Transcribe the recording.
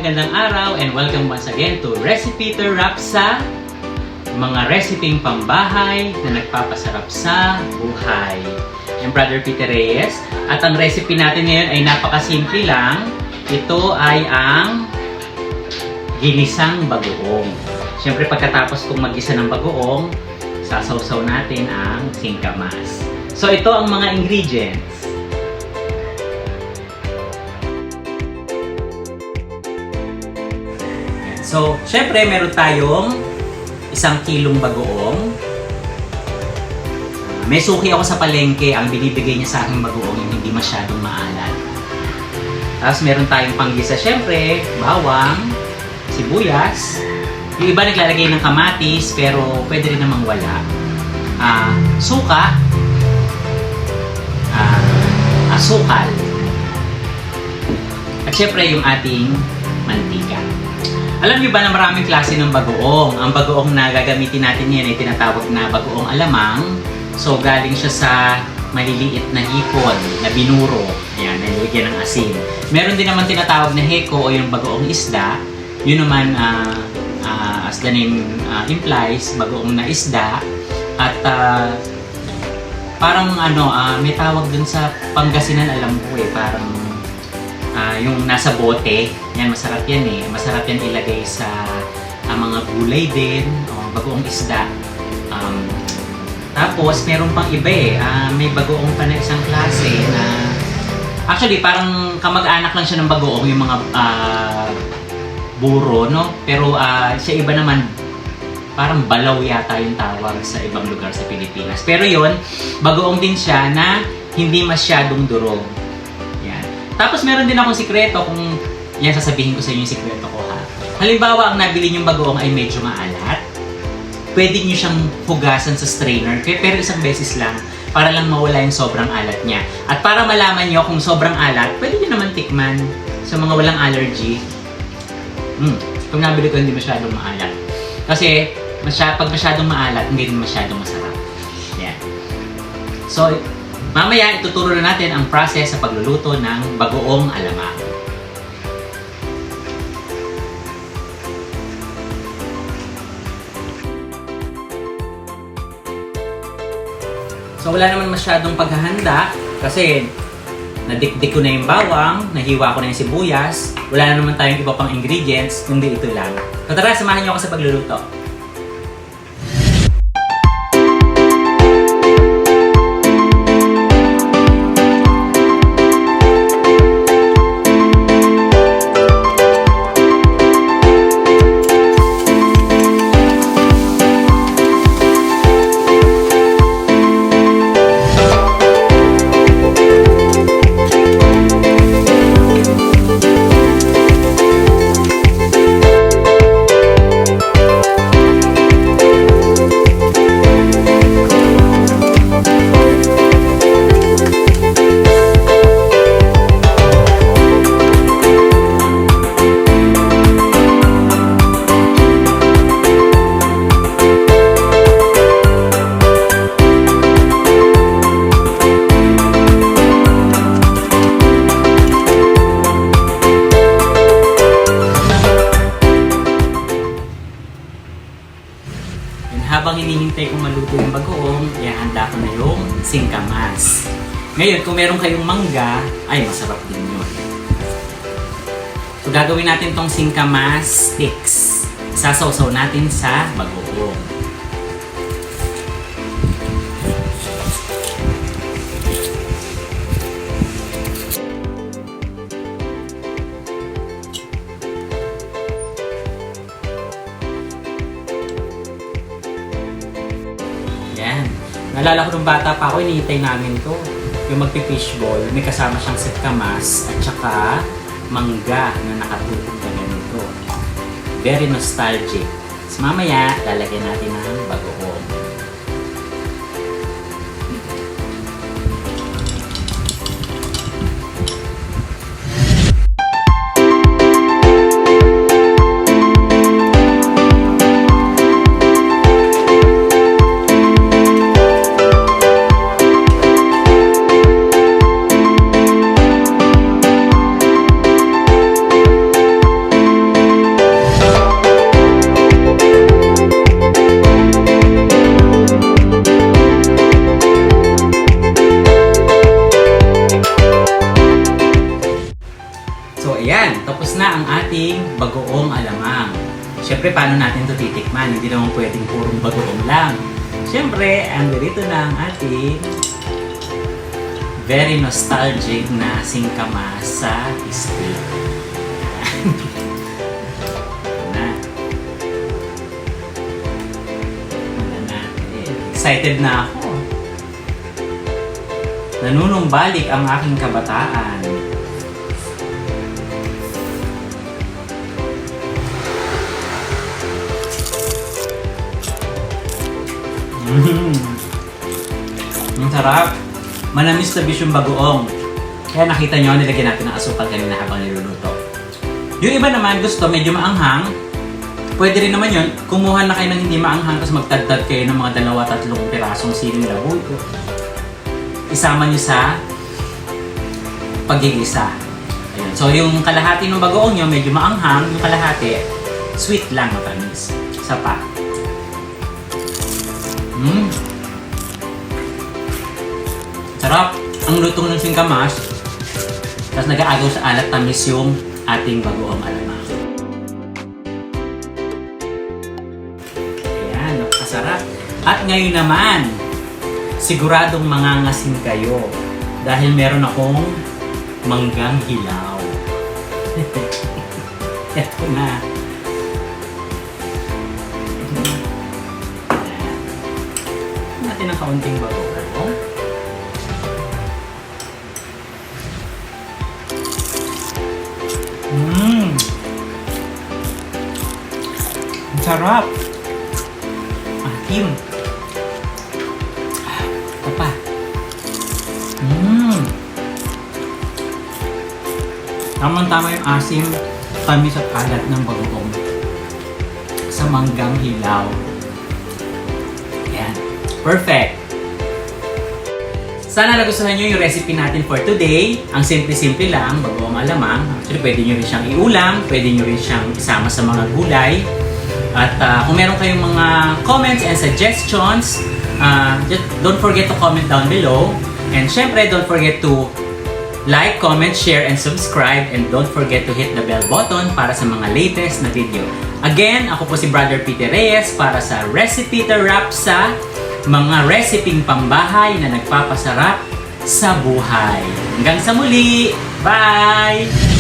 magandang araw and welcome once again to Recipe Rap sa mga resiping pambahay na nagpapasarap sa buhay. I'm Brother Peter Reyes at ang recipe natin ngayon ay napakasimple lang. Ito ay ang ginisang bagoong. Siyempre pagkatapos kong mag-gisa ng bagoong, sasawsaw natin ang singkamas. So ito ang mga ingredients. So, syempre meron tayong 1 kilong bagoong. May suki ako sa palengke, ang binibigay niya sa aking bagoong yung hindi masyadong maalat. Tapos meron tayong panggisa, syempre, bawang, sibuyas. Yung iba naglalagay ng kamatis, pero pwede rin namang wala. Suka, asukal, at syempre yung ating mantika. Alam niyo ba na maraming klase ng bagoong? Ang bagoong na gagamitin natin ngayon ay tinatawag na bagoong alamang. So galing siya sa maliliit na hipon na binuro. Ayan, nilagyan ng asin. Meron din naman tinatawag na heko o yung bagoong isda. Yun naman, as the name implies, bagoong na isda. At parang may tawag dun sa Pangasinan, alam ko parang yung nasa bote, yan masarap yan masarap yan ilagay sa mga gulay din, o bagoong isda. Tapos meron pang iba may bagoong pa na isang klase na actually parang kamag-anak lang siya ng bagoong, yung mga buro, no? Pero siya iba naman, parang balaw yata yung tawag sa ibang lugar sa Pilipinas. Pero yon, bagoong din siya na hindi masyadong durog. Tapos meron din akong sikreto, kung yan sasabihin ko sa inyo yung sikreto ko ha. Halimbawa, ang nabili niyong bagoong ay medyo maalat. Pwede niyo siyang hugasan sa strainer, pero isang beses lang para lang mawala yung sobrang alat niya. At para malaman niyo kung sobrang alat, pwede niyo naman tikman sa mga walang allergy. Pag nabili ko hindi masyadong maalat. Kasi pag masyadong maalat, hindi rin masyadong masarap. Yan. So, mamaya, ituturo na natin ang process sa pagluluto ng bagoong alamang. So, wala naman masyadong paghahanda kasi nadikdik ko na yung bawang, nahiwa ko na yung sibuyas, wala na naman tayong iba pang ingredients, kundi ito lang. So, tara, samahan niyo ako sa pagluluto. Habang hinihintay kong maluto yung bagoong, ihahanda ko na yung singkamas. Ngayon, kung meron kayong mangga, ay masarap din yun. So, gagawin natin tong singkamas sticks. Sasawsaw natin sa bagoong. Yan. Naalala ko nung bata pa ako, hinihintay namin to. Yung magpi-fishball, may kasama siyang singkamas at saka mangga na nakatulog na ganito. Very nostalgic. So mamaya, lalagyan natin ng bagoong. ating bagoong alamang. Siyempre, paano natin ito titikman? Hindi naman pwedeng purong bagoong lang. Siyempre, andito na ang ating very nostalgic na singkamas sa steak. Excited na ako. Nanunumbalik ang aking kabataan. Ang sarap. Manamis na bisyong bagoong. Kaya nakita nyo, nilagyan natin ng asukal kanina habang niluluto. Yung iba naman gusto medyo maanghang. Pwede rin naman yun, kumuha na kayo ng hindi maanghang tapos magtagtad kayo ng mga 2-3 pirasong siling labuy. Isama nyo sa pagigisa. Ayun. So yung kalahati ng bagoong nyo medyo maanghang, yung kalahati sweet lang matamis. Isa pa. Sarap! Ang lutong ng singkamas. Tapos nag-aagaw sa alat tamis yung ating bagoong alamang. Sarap. At ngayon naman, siguradong mangangasin kayo dahil meron akong manggang hilaw. Ito na. Natin ang kaunting bagoong. Ang sarap. Asim. Ito pa. Tamang-tama yung asim, tamis at alat ng bagoong sa manggang hilaw. Yan. Perfect! Sana nagustuhan nyo yung recipe natin for today. Ang simple-simple lang, bagoong alamang. Actually, pwede nyo rin siyang iulam, pwede nyo rin siyang isama sa mga gulay. At kung meron kayong mga comments and suggestions, just don't forget to comment down below. And syempre, don't forget to like, comment, share, and subscribe. And don't forget to hit the bell button para sa mga latest na video. Again, ako po si Brother Peter Reyes para sa Recipe to Wrap sa mga reseping pambahay na nagpapasarap sa buhay. Hanggang sa muli! Bye!